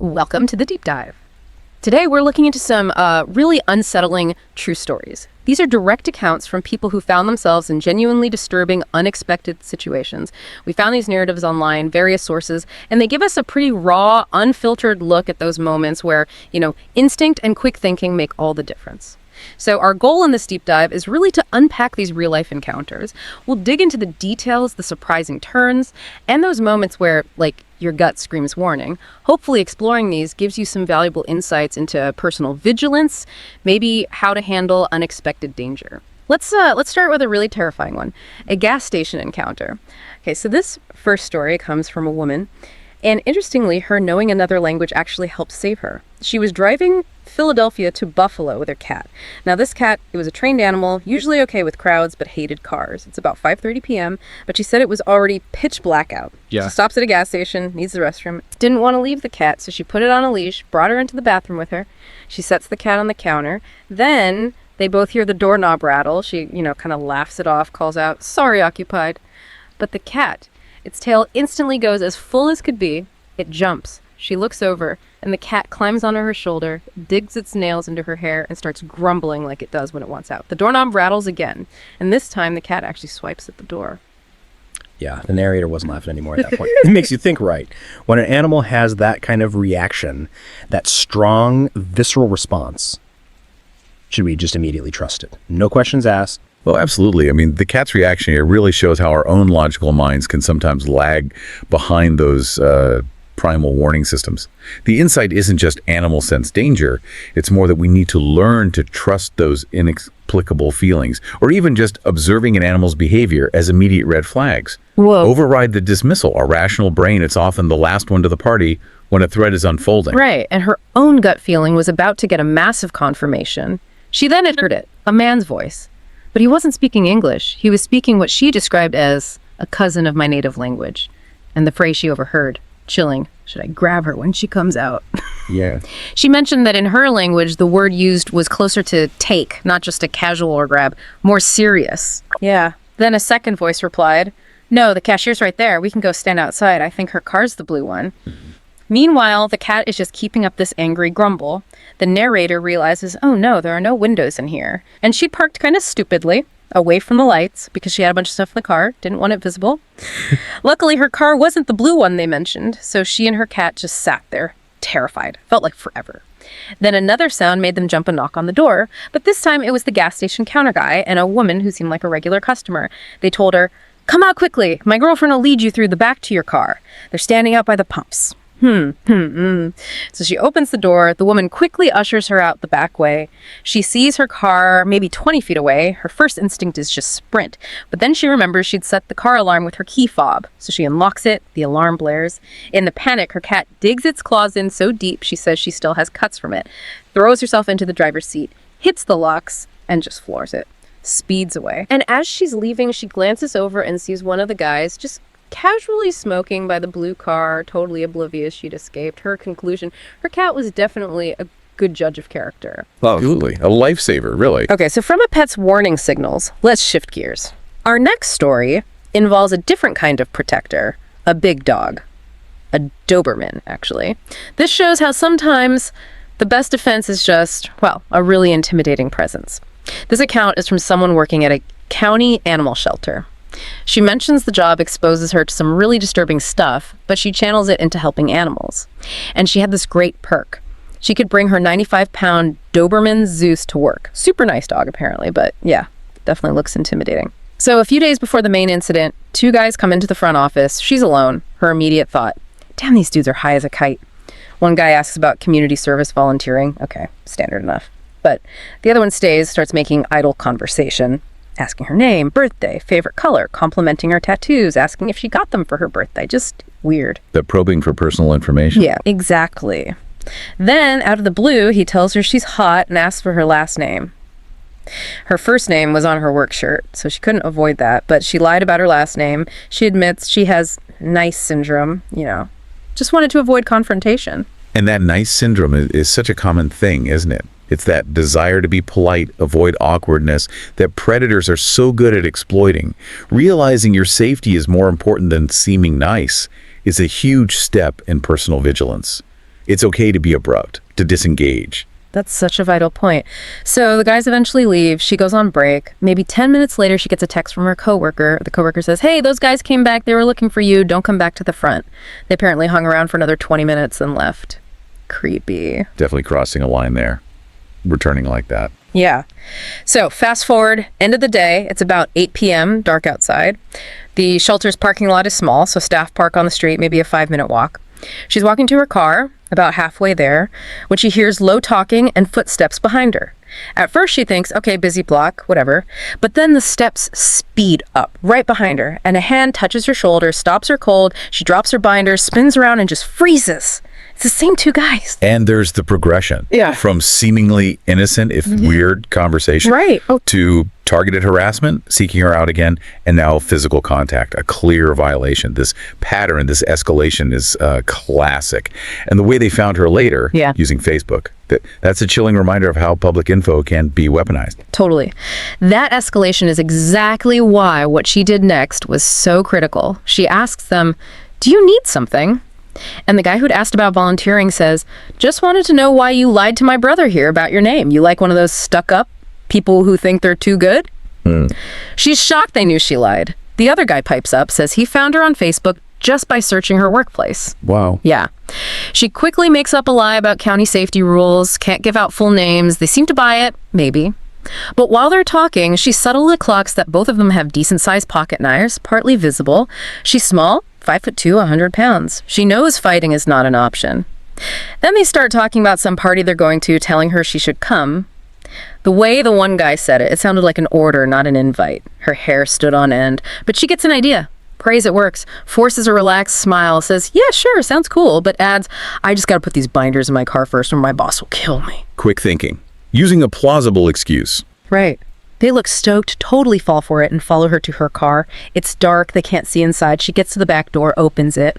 Welcome to the Deep Dive. Today we're looking into some really unsettling true stories. These are direct accounts from people who found themselves in genuinely disturbing, unexpected situations. We found these narratives online, various sources, and they give us a pretty raw, unfiltered look at those moments where, instinct and quick thinking make all the difference. So our goal in this deep dive is really to unpack these real-life encounters. We'll dig into the details, the surprising turns, and those moments where, your gut screams warning. Hopefully exploring these gives you some valuable insights into personal vigilance, maybe how to handle unexpected danger. Let's start with a really terrifying one, a gas station encounter. Okay, so this first story comes from a woman, and interestingly, her knowing another language actually helped save her. She was driving Philadelphia to Buffalo with her cat. Now this cat, it was a trained animal, usually okay with crowds, but hated cars. It's about 5:30 p.m., but she said it was already pitch black out. Yeah. She stops at a gas station, needs the restroom. Didn't want to leave the cat, so she put it on a leash, brought her into the bathroom with her. She sets the cat on the counter. Then they both hear the doorknob rattle. She, kind of laughs it off, calls out, "Sorry, occupied." But the cat, its tail instantly goes as full as could be. It jumps. She looks over, and the cat climbs onto her shoulder, digs its nails into her hair, and starts grumbling like it does when it wants out. The doorknob rattles again, and this time the cat actually swipes at the door. Yeah, the narrator wasn't laughing anymore at that point. It makes you think, right? When an animal has that kind of reaction, that strong, visceral response, should we just immediately trust it? No questions asked. Well, absolutely. I mean, the cat's reaction here really shows how our own logical minds can sometimes lag behind those primal warning systems. The insight isn't just animal sense danger. It's more that we need to learn to trust those inexplicable feelings, or even just observing an animal's behavior as immediate red flags. Whoa. Override the dismissal. Our rational brain, it's often the last one to the party when a threat is unfolding. Right, and her own gut feeling was about to get a massive confirmation. She then had heard it, a man's voice. But he wasn't speaking English. He was speaking what she described as a cousin of my native language. And the phrase she overheard, chilling, "Should I grab her when she comes out?" Yeah. She mentioned that in her language, the word used was closer to take, not just a casual or grab, more serious. Yeah. Then a second voice replied, "No, the cashier's right there. We can go stand outside. I think her car's the blue one." Meanwhile, the cat is just keeping up this angry grumble. The narrator realizes, oh no, there are no windows in here. And she parked kind of stupidly, away from the lights, because she had a bunch of stuff in the car, didn't want it visible. Luckily, her car wasn't the blue one they mentioned, so she and her cat just sat there, terrified. Felt like forever. Then another sound made them jump and knock on the door, but this time it was the gas station counter guy and a woman who seemed like a regular customer. They told her, "Come out quickly. My girlfriend will lead you through the back to your car. They're standing out by the pumps." So she opens the door. The woman quickly ushers her out the back way. She sees her car maybe 20 feet away. Her first instinct is just sprint. But then she remembers she'd set the car alarm with her key fob. So she unlocks it. The alarm blares. In the panic, her cat digs its claws in so deep she says she still has cuts from it. Throws herself into the driver's seat, hits the locks, and just floors it. Speeds away. And as she's leaving, she glances over and sees one of the guys just casually smoking by the blue car, totally oblivious she'd escaped. Her conclusion, her cat was definitely a good judge of character. Well, absolutely. A lifesaver, really. Okay, so from a pet's warning signals, let's shift gears. Our next story involves a different kind of protector, a big dog. A Doberman, actually. This shows how sometimes the best defense is just, a really intimidating presence. This account is from someone working at a county animal shelter. She mentions the job exposes her to some really disturbing stuff, but she channels it into helping animals. And she had this great perk. She could bring her 95-pound Doberman Zeus to work. Super nice dog, apparently, but yeah, definitely looks intimidating. So a few days before the main incident, two guys come into the front office. She's alone. Her immediate thought, damn, these dudes are high as a kite. One guy asks about community service volunteering. Okay, standard enough. But the other one stays, starts making idle conversation. Asking her name, birthday, favorite color, complimenting her tattoos, asking if she got them for her birthday. Just weird. The probing for personal information. Yeah, exactly. Then, out of the blue, he tells her she's hot and asks for her last name. Her first name was on her work shirt, so she couldn't avoid that, but she lied about her last name. She admits she has nice syndrome, just wanted to avoid confrontation. And that nice syndrome is such a common thing, isn't it? It's that desire to be polite, avoid awkwardness, that predators are so good at exploiting. Realizing your safety is more important than seeming nice is a huge step in personal vigilance. It's okay to be abrupt, to disengage. That's such a vital point. So the guys eventually leave. She goes on break. Maybe 10 minutes later, she gets a text from her coworker. The coworker says, "Hey, those guys came back. They were looking for you. Don't come back to the front." They apparently hung around for another 20 minutes and left. Creepy. Definitely crossing a line there, returning like that. Yeah. So fast forward, end of the day. It's about 8 p.m., dark outside. The shelter's parking lot is small, so staff park on the street, maybe a 5-minute walk. She's walking to her car, about halfway there, when she hears low talking and footsteps behind her. At first she thinks, okay, busy block, whatever. But then the steps speed up right behind her, and a hand touches her shoulder, stops her cold. She drops her binder, spins around, and just freezes. It's the same two guys. And there's the progression. Yeah. From seemingly innocent, if weird, conversation Right. Oh. to targeted harassment, seeking her out again, and now physical contact, a clear violation. This pattern, this escalation is classic. And the way they found her later, Yeah. using Facebook, that's a chilling reminder of how public info can be weaponized. Totally. That escalation is exactly why what she did next was so critical. She asks them, "Do you need something?" And the guy who'd asked about volunteering says, "Just wanted to know why you lied to my brother here about your name. You like one of those stuck-up people who think they're too good?" She's shocked they knew she lied. The other guy pipes up, says he found her on Facebook just by searching her workplace. Wow. Yeah. She quickly makes up a lie about county safety rules, can't give out full names. They seem to buy it, maybe. But while they're talking, she subtly clocks that both of them have decent-sized pocket knives, partly visible. She's small, 5'2", 100 pounds. She knows fighting is not an option. Then they start talking about some party they're going to, telling her she should come. The way the one guy said it, it sounded like an order, not an invite. Her hair stood on end, but she gets an idea. Prays it works, forces a relaxed smile, says, "Yeah, sure, sounds cool," but adds, "I just gotta put these binders in my car first or my boss will kill me." Quick thinking. Using a plausible excuse. Right. They look stoked, totally fall for it, and follow her to her car. It's dark, they can't see inside. She gets to the back door, opens it,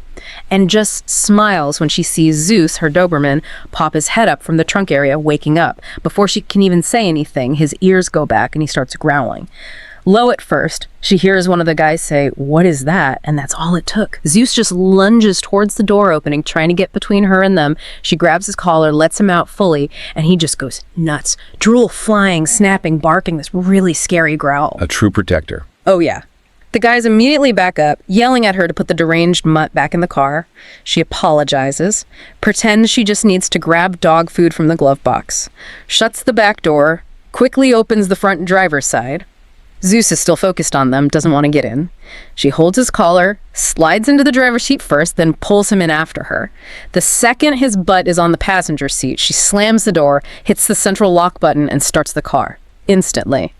and just smiles when she sees Zeus, her Doberman, pop his head up from the trunk area, waking up. Before she can even say anything, his ears go back and he starts growling. Low at first, she hears one of the guys say, "What is that?" And that's all it took. Zeus just lunges towards the door opening, trying to get between her and them. She grabs his collar, lets him out fully, and he just goes nuts. Drool flying, snapping, barking this really scary growl. A true protector. Oh, yeah. The guys immediately back up, yelling at her to put the deranged mutt back in the car. She apologizes, pretends she just needs to grab dog food from the glove box, shuts the back door, quickly opens the front driver's side. Zeus is still focused on them, doesn't want to get in. She holds his collar, slides into the driver's seat first, then pulls him in after her. The second his butt is on the passenger seat, she slams the door, hits the central lock button, and starts the car. Instantly.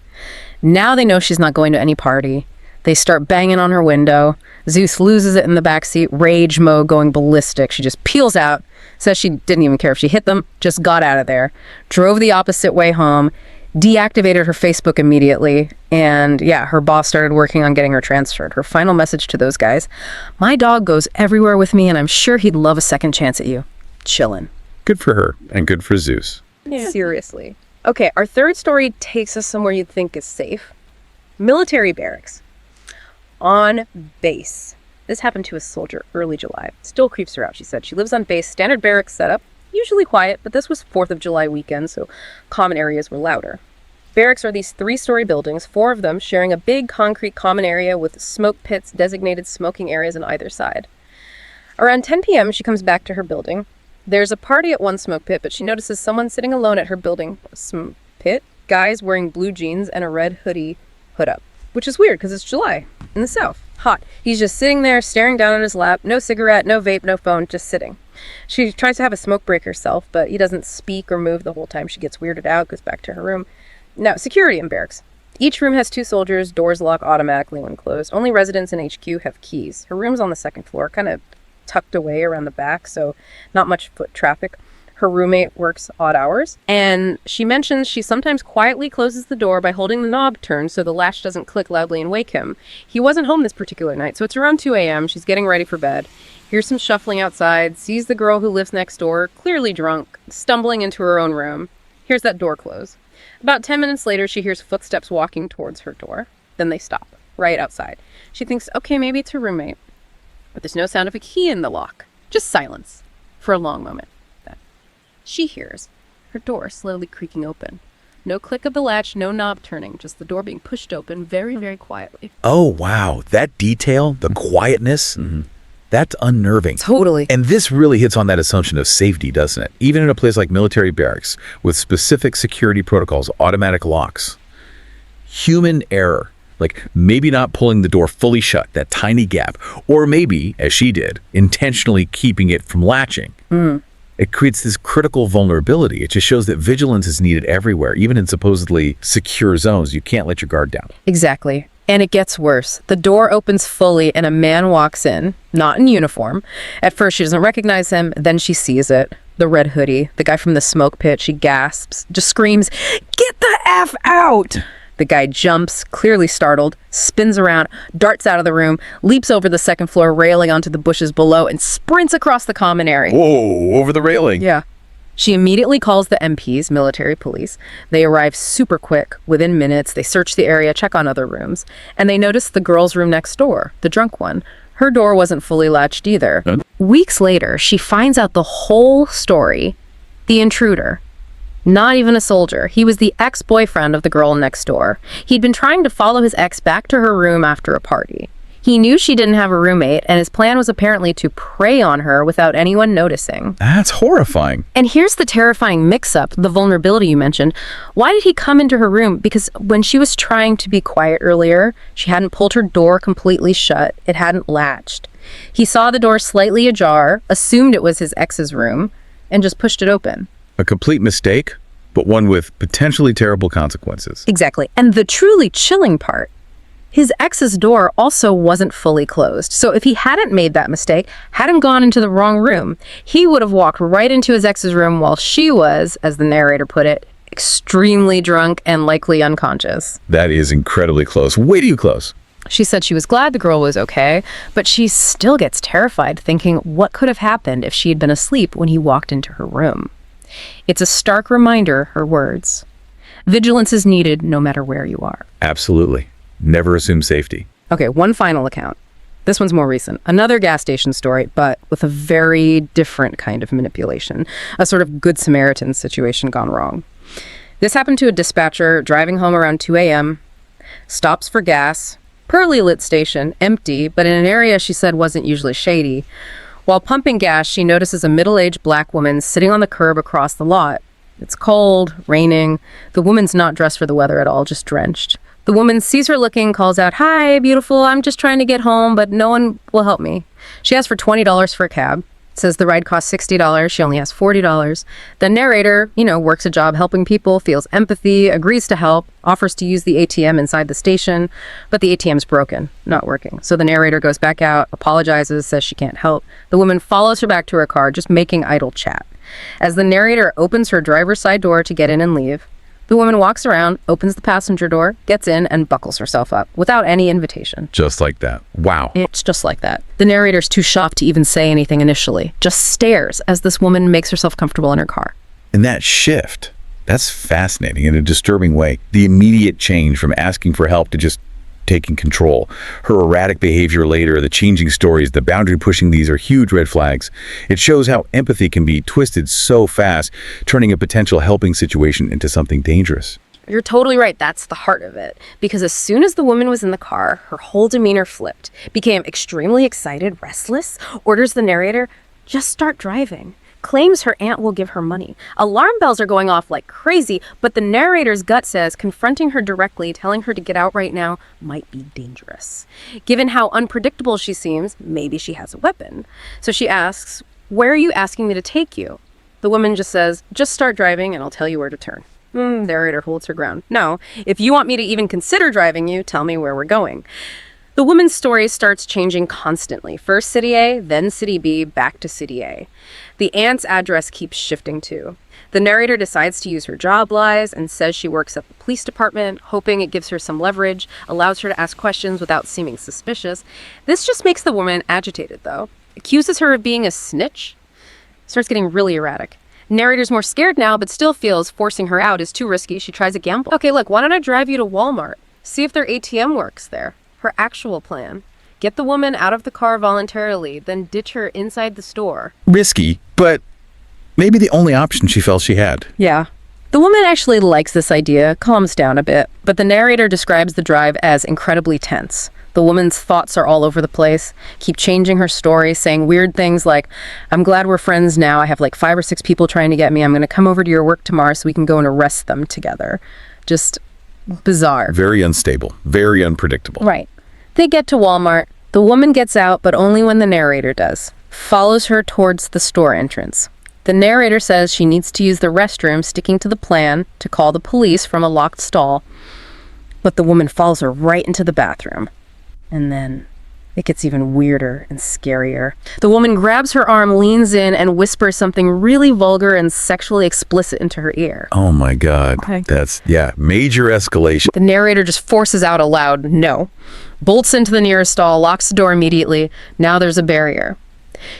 Now they know she's not going to any party. They start banging on her window. Zeus loses it in the backseat, rage mode going ballistic. She just peels out, says she didn't even care if she hit them, just got out of there, drove the opposite way home, deactivated her Facebook immediately, and yeah, her boss started working on getting her transferred. Her final message to those guys: "My dog goes everywhere with me, and I'm sure he'd love a second chance at you." Chillin'. Good for her, and good for Zeus. Yeah. Seriously. Okay, our third story takes us somewhere you'd think is safe. Military barracks. On base. This happened to a soldier early July. Still creeps her out, she said. She lives on base, standard barracks setup. Usually quiet, but this was 4th of July weekend, so common areas were louder. Barracks are these 3-story buildings, 4 of them sharing a big concrete common area with smoke pits, designated smoking areas on either side. Around 10 p.m., she comes back to her building. There's a party at one smoke pit, but she notices someone sitting alone at her building pit, guys wearing blue jeans and a red hoodie hood up, which is weird because it's July in the South. Hot. He's just sitting there, staring down at his lap, no cigarette, no vape, no phone, just sitting. She tries to have a smoke break herself, but he doesn't speak or move the whole time. She gets weirded out, goes back to her room. Now, security in barracks. Each room has 2 soldiers, doors lock automatically when closed. Only residents in HQ have keys. Her room's on the 2nd floor, kind of tucked away around the back, so not much foot traffic. Her roommate works odd hours, and she mentions she sometimes quietly closes the door by holding the knob turned so the latch doesn't click loudly and wake him. He wasn't home this particular night, so it's around 2 a.m. She's getting ready for bed. Hears some shuffling outside, sees the girl who lives next door, clearly drunk, stumbling into her own room. Hears that door close. About 10 minutes later, she hears footsteps walking towards her door. Then they stop, right outside. She thinks, okay, maybe it's her roommate. But there's no sound of a key in the lock. Just silence for a long moment. she hears her door slowly creaking open. No click of the latch, no knob turning, just the door being pushed open very, very quietly. Oh, wow. That detail, the quietness, that's unnerving. Totally. And this really hits on that assumption of safety, doesn't it? Even in a place like military barracks, with specific security protocols, automatic locks, human error, like maybe not pulling the door fully shut, that tiny gap, or maybe, as she did, intentionally keeping it from latching. It creates this critical vulnerability. It just shows that vigilance is needed everywhere, even in supposedly secure zones. You can't let your guard down. Exactly. And it gets worse. The door opens fully and a man walks in, not in uniform. At first, she doesn't recognize him. Then she sees it. The red hoodie, the guy from the smoke pit. She gasps, just screams, "Get the F out!" The guy jumps, clearly startled, spins around, darts out of the room, leaps over the second floor railing onto the bushes below, and sprints across the common area. Whoa, over the railing. Yeah. She immediately calls the MPs, military police. They arrive super quick. Within minutes, they search the area, check on other rooms, and they notice the girl's room next door, the drunk one. Her door wasn't fully latched either. Weeks later, she finds out the whole story. The intruder. Not even a soldier. He was the ex-boyfriend of the girl next door. He'd been trying to follow his ex back to her room after a party. He knew she didn't have a roommate, and his plan was apparently to prey on her without anyone noticing. That's horrifying. And here's the terrifying mix-up, the vulnerability you mentioned. Why did he come into her room? Because when she was trying to be quiet earlier, she hadn't pulled her door completely shut. It hadn't latched. He saw the door slightly ajar, assumed it was his ex's room, and just pushed it open. A complete mistake, but one with potentially terrible consequences. Exactly. And the truly chilling part, his ex's door also wasn't fully closed. So if he hadn't made that mistake, hadn't gone into the wrong room, he would have walked right into his ex's room while she was, as the narrator put it, extremely drunk and likely unconscious. That is incredibly close. Way too close. She said she was glad the girl was okay, but she still gets terrified thinking what could have happened if she had been asleep when he walked into her room. It's a stark reminder, her words. Vigilance is needed no matter where you are. Absolutely. Never assume safety. Okay, one final account. This one's more recent. Another gas station story, but with a very different kind of manipulation. A sort of Good Samaritan situation gone wrong. This happened to a dispatcher driving home around 2 a.m., stops for gas, poorly lit station, empty, but in an area she said wasn't usually shady. While pumping gas, she notices a middle-aged black woman sitting on the curb across the lot. It's cold, raining. The woman's not dressed for the weather at all, just drenched. The woman sees her looking, calls out, "Hi, beautiful, I'm just trying to get home, but no one will help me." She asks for $20 for a cab. Says the ride costs $60, she only has $40. The narrator, works a job helping people, feels empathy, agrees to help, offers to use the ATM inside the station, but the ATM's broken, not working. So the narrator goes back out, apologizes, says she can't help. The woman follows her back to her car, just making idle chat. As the narrator opens her driver's side door to get in and leave, the woman walks around, opens the passenger door, gets in, and buckles herself up without any invitation. Just like that. Wow. It's just like that. The narrator's too shocked to even say anything initially, just stares as this woman makes herself comfortable in her car. And that shift, that's fascinating in a disturbing way. The immediate change from asking for help to just taking control. Her erratic behavior later, the changing stories, the boundary pushing, these are huge red flags. It shows how empathy can be twisted so fast, turning a potential helping situation into something dangerous. You're totally right. That's the heart of it. Because as soon as the woman was in the car, her whole demeanor flipped, became extremely excited, restless, orders the narrator, "Just start driving." Claims her aunt will give her money. Alarm bells are going off like crazy, but the narrator's gut says confronting her directly, telling her to get out right now, might be dangerous. Given how unpredictable she seems, maybe she has a weapon. So she asks, "Where are you asking me to take you?" The woman just says, "Just start driving and I'll tell you where to turn." Narrator holds her ground. "No, if you want me to even consider driving you, tell me where we're going." The woman's story starts changing constantly. First City A, then City B, back to City A. The aunt's address keeps shifting too. The narrator decides to use her job lies and says she works at the police department, hoping it gives her some leverage, allows her to ask questions without seeming suspicious. This just makes the woman agitated, though. Accuses her of being a snitch. Starts getting really erratic. Narrator's more scared now, but still feels forcing her out is too risky. She tries a gamble. "Okay, look, why don't I drive you to Walmart? See if their ATM works there." Her actual plan: get the woman out of the car voluntarily, then ditch her inside the store. Risky, but Maybe the only option she felt she had. Yeah. The woman actually likes this idea, calms down a bit, but the narrator describes the drive as incredibly tense. The woman's thoughts are all over the place, keep changing her story, saying weird things like, I'm glad we're friends now, I have like 5 or 6 people trying to get me, I'm going to come over to your work tomorrow so we can go and arrest them together. Just bizarre. Very unstable, very unpredictable. Right. They get to Walmart. The woman gets out, but only when the narrator does. Follows her towards the store entrance. The narrator says she needs to use the restroom, sticking to the plan to call the police from a locked stall. But the woman follows her right into the bathroom. And then it gets even weirder and scarier. The woman grabs her arm, leans in, and whispers something really vulgar and sexually explicit into her ear. Oh my God. Okay. That's, major escalation. The narrator just forces out a loud no. Bolts into the nearest stall, locks the door immediately. Now there's a barrier.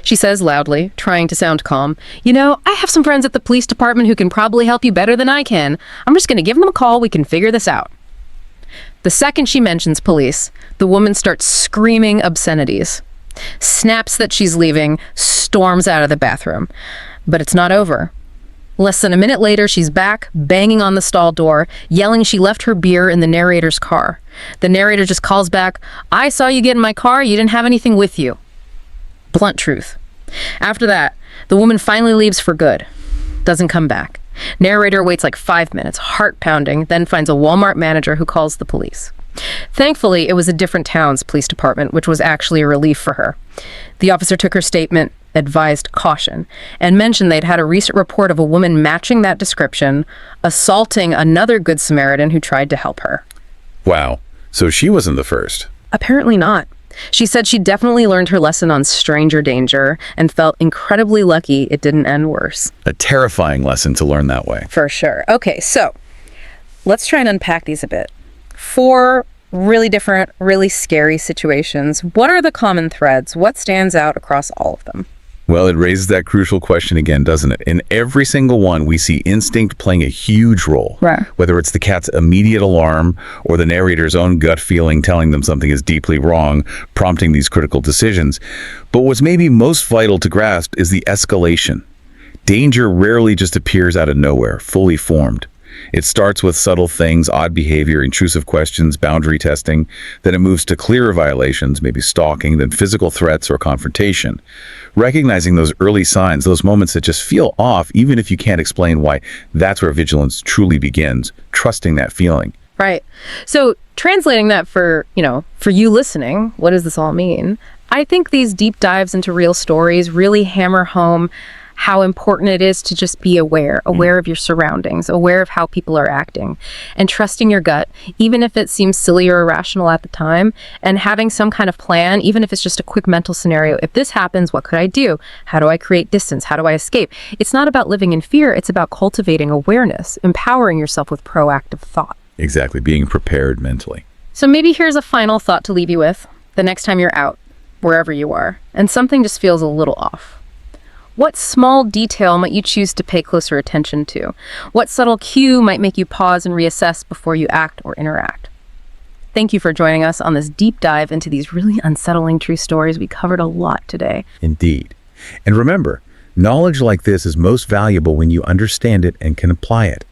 She says loudly, trying to sound calm, you know, I have some friends at the police department who can probably help you better than I can. I'm just going to give them a call. We can figure this out. The second she mentions police, the woman starts screaming obscenities, snaps that she's leaving, storms out of the bathroom. But it's not over. Less than a minute later, she's back, banging on the stall door, yelling she left her beer in the narrator's car. The narrator just calls back, I saw you get in my car, you didn't have anything with you. Blunt truth. After that, the woman finally leaves for good. Doesn't come back. Narrator waits like 5 minutes, heart pounding, then finds a Walmart manager who calls the police. Thankfully, it was a different town's police department, which was actually a relief for her. The officer took her statement, advised caution, and mentioned they'd had a recent report of a woman matching that description, assaulting another Good Samaritan who tried to help her. Wow. So she wasn't the first. Apparently not. She said she definitely learned her lesson on stranger danger and felt incredibly lucky it didn't end worse. A terrifying lesson to learn that way. For sure. Okay, so let's try and unpack these a bit. 4 really different, really scary situations. What are the common threads? What stands out across all of them? Well, it raises that crucial question again, doesn't it? In every single one, we see instinct playing a huge role. Right. Whether it's the cat's immediate alarm or the narrator's own gut feeling telling them something is deeply wrong, prompting these critical decisions. But what's maybe most vital to grasp is the escalation. Danger rarely just appears out of nowhere, fully formed. It starts with subtle things, odd behavior, intrusive questions, boundary testing. Then it moves to clearer violations, maybe stalking, then physical threats or confrontation. Recognizing those early signs, those moments that just feel off, even if you can't explain why, that's where vigilance truly begins, trusting that feeling. Right. So translating that for you listening, what does this all mean? I think these deep dives into real stories really hammer home how important it is to just be aware of your surroundings, aware of how people are acting, and trusting your gut, even if it seems silly or irrational at the time, and having some kind of plan, even if it's just a quick mental scenario. If this happens, what could I do? How do I create distance? How do I escape? It's not about living in fear. It's about cultivating awareness, empowering yourself with proactive thought. Exactly, being prepared mentally. So maybe here's a final thought to leave you with the next time you're out, wherever you are, and something just feels a little off. What small detail might you choose to pay closer attention to? What subtle cue might make you pause and reassess before you act or interact? Thank you for joining us on this deep dive into these really unsettling true stories. We covered a lot today. Indeed. And remember, knowledge like this is most valuable when you understand it and can apply it.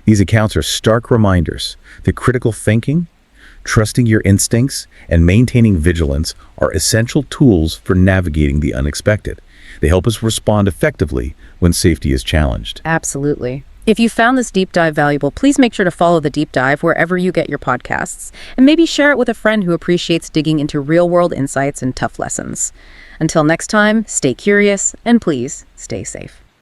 These accounts are stark reminders that critical thinking, trusting your instincts, and maintaining vigilance are essential tools for navigating the unexpected. They help us respond effectively when safety is challenged. Absolutely. If you found this deep dive valuable, please make sure to follow the deep dive wherever you get your podcasts, and maybe share it with a friend who appreciates digging into real-world insights and tough lessons. Until next time, stay curious, and please stay safe.